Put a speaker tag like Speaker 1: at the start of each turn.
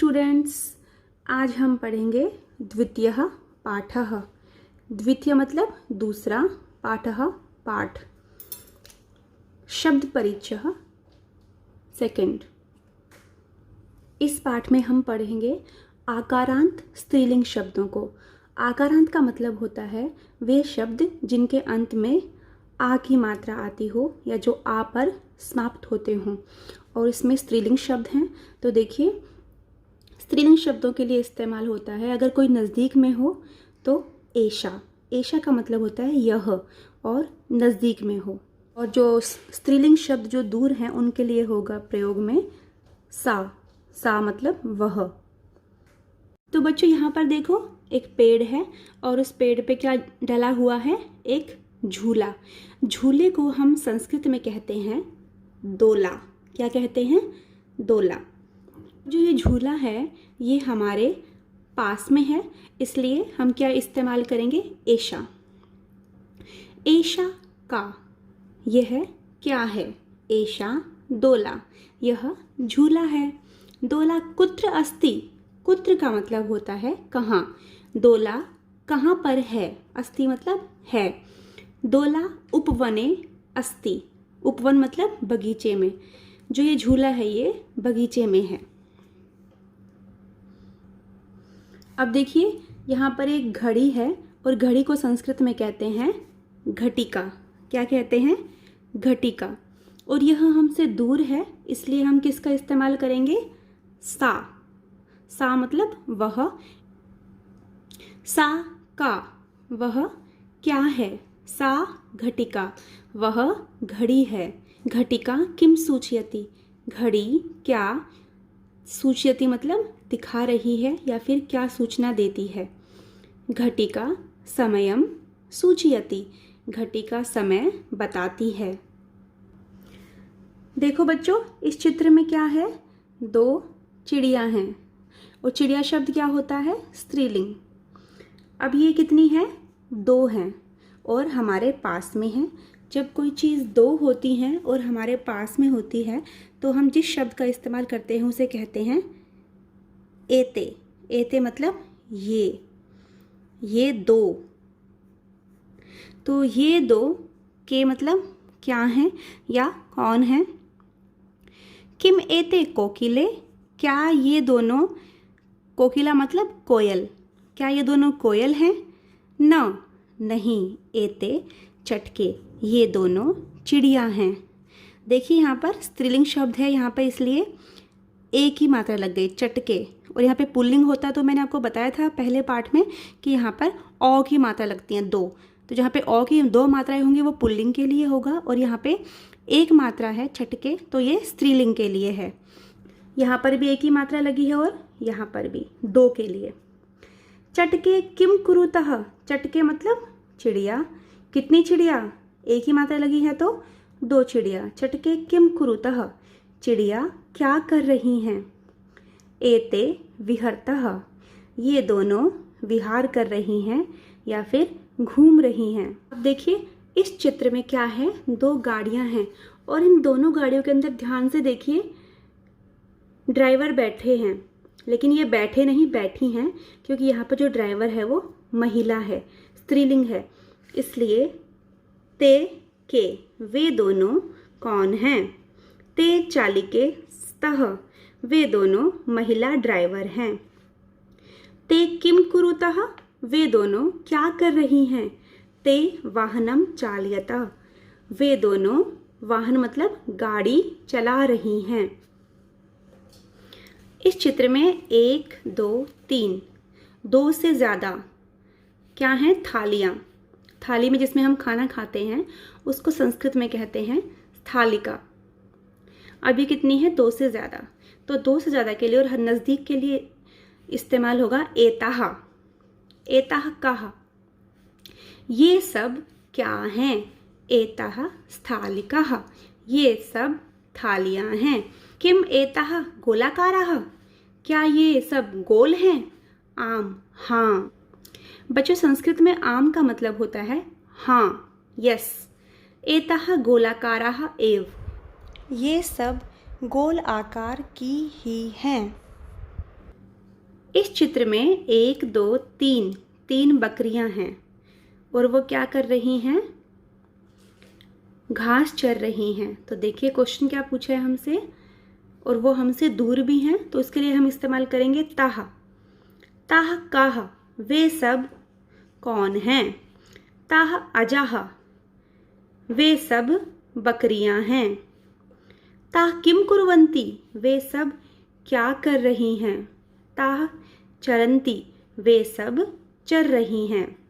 Speaker 1: Students, आज हम पढ़ेंगे द्वितीयः पाठः। द्वितीय मतलब दूसरा, पाठः पाठ। शब्द परिचय सेकंड। इस पाठ में हम पढ़ेंगे आकारांत स्त्रीलिंग शब्दों को। आकारांत का मतलब होता है वे शब्द जिनके अंत में आ की मात्रा आती हो या जो आ पर समाप्त होते हों, और इसमें स्त्रीलिंग शब्द हैं। तो देखिए, स्त्रीलिंग शब्दों के लिए इस्तेमाल होता है, अगर कोई नज़दीक में हो तो एषा। एषा का मतलब होता है यह, और नज़दीक में हो। और जो स्त्रीलिंग शब्द जो दूर हैं उनके लिए होगा प्रयोग में सा। सा मतलब वह। तो बच्चों यहाँ पर देखो, एक पेड़ है और उस पेड़ पे क्या डला हुआ है? एक झूला। झूले को हम संस्कृत में कहते हैं दोला। क्या कहते हैं? दोला। जो ये झूला है ये हमारे पास में है, इसलिए हम क्या इस्तेमाल करेंगे? एषा। एषा का, यह क्या है? एषा दोला, यह झूला है। दोला कुत्र अस्ति। कुत्र का मतलब होता है कहाँ। दोला कहाँ पर है? अस्ति मतलब है। दोला उपवने अस्ति। उपवन मतलब बगीचे में। जो ये झूला है ये बगीचे में है। अब देखिए, यहाँ पर एक घड़ी है और घड़ी को संस्कृत में कहते हैं घटिका। क्या कहते हैं? घटिका। और यह हमसे दूर है, इसलिए हम किसका इस्तेमाल करेंगे? सा। सा मतलब वह। सा का, वह क्या है? सा घटिका, वह घड़ी है। घटिका किम सूचयति। घड़ी क्या सूचयति मतलब दिखा रही है या फिर क्या सूचना देती है। घटिका समयम सूचयति। घटिका समय बताती है। देखो बच्चों, इस चित्र में क्या है? दो चिड़िया हैं, और चिड़िया शब्द क्या होता है? स्त्रीलिंग। अब ये कितनी है? दो हैं और हमारे पास में है। जब कोई चीज़ दो होती है और हमारे पास में होती है तो हम जिस शब्द का इस्तेमाल करते हैं उसे कहते हैं एते। एते मतलब ये दो। तो ये दो के मतलब क्या हैं या कौन है? किम एते कोकिले। क्या ये दोनों, कोकिला मतलब कोयल, क्या ये दोनों कोयल हैं? न, नहीं। एते चटके, ये दोनों चिड़िया हैं। देखिए यहाँ पर स्त्रीलिंग शब्द है यहाँ पर, इसलिए एक ही मात्रा लग गई, चटके। और यहाँ पे पुल्लिंग होता तो मैंने आपको बताया था पहले पाठ में कि यहाँ पर औ की मात्रा लगती हैं दो। तो जहाँ पे औ की दो मात्राएं होंगी वो पुल्लिंग के लिए होगा, और यहाँ पे एक मात्रा है चटके, तो ये स्त्रीलिंग के लिए है। यहाँ पर भी एक ही मात्रा लगी है और यहाँ पर भी दो के लिए। चटके किम कुरुतः। चटके मतलब चिड़िया। कितनी चिड़िया? एक ही मात्रा लगी है तो दो चिड़िया। चटके किम कुरुतः। चिड़िया क्या कर रही हैं? एते विहरतः। ये दोनों विहार कर रही हैं या फिर घूम रही हैं। अब देखिए, इस चित्र में क्या है? दो गाड़ियां हैं, और इन दोनों गाड़ियों के अंदर ध्यान से देखिए, ड्राइवर बैठे हैं, लेकिन ये बैठे नहीं, बैठी हैं, क्योंकि यहाँ पर जो ड्राइवर है वो महिला है, स्त्रीलिंग है। इसलिए ते के, वे दोनों कौन हैं? ते चालिके स्तः। वे दोनों महिला ड्राइवर हैं। ते किम कुरुतः। वे दोनों क्या कर रही हैं? ते वाहनम चालयतः। वे दोनों, वाहन मतलब गाड़ी, चला रही हैं। इस चित्र में एक, दो, तीन, दो से ज़्यादा क्या हैं? थालियाँ। थाली में जिसमें हम खाना खाते हैं उसको संस्कृत में कहते हैं थालिका। अब ये कितनी है? दो से ज़्यादा। तो दो से ज़्यादा के लिए और नज़दीक के लिए इस्तेमाल होगा एताः। एताः काः। ये सब क्या हैं? एताः स्थालिकाः। ये सब थालियाँ हैं। किम एताः गोलाकाराः। क्या ये सब गोल हैं? आम, हाँ। बच्चों, संस्कृत में आम का मतलब होता है हाँ, यस। एताः गोलाकाराः एव। ये सब गोल आकार की ही हैं। इस चित्र में 1 2 3 3 बकरियां हैं और वो क्या कर रही हैं? घास चर रही हैं। तो देखिए क्वेश्चन क्या पूछा है हमसे, और वो हमसे दूर भी हैं, तो इसके लिए हम इस्तेमाल करेंगे ताह। ताह काह, वे सब कौन हैं? ताह अजाह, वे सब बकरियां हैं। ताह किम कुर्वन्ति, वे सब क्या कर रही हैं? ताह चरन्ति, वे सब चर रही हैं।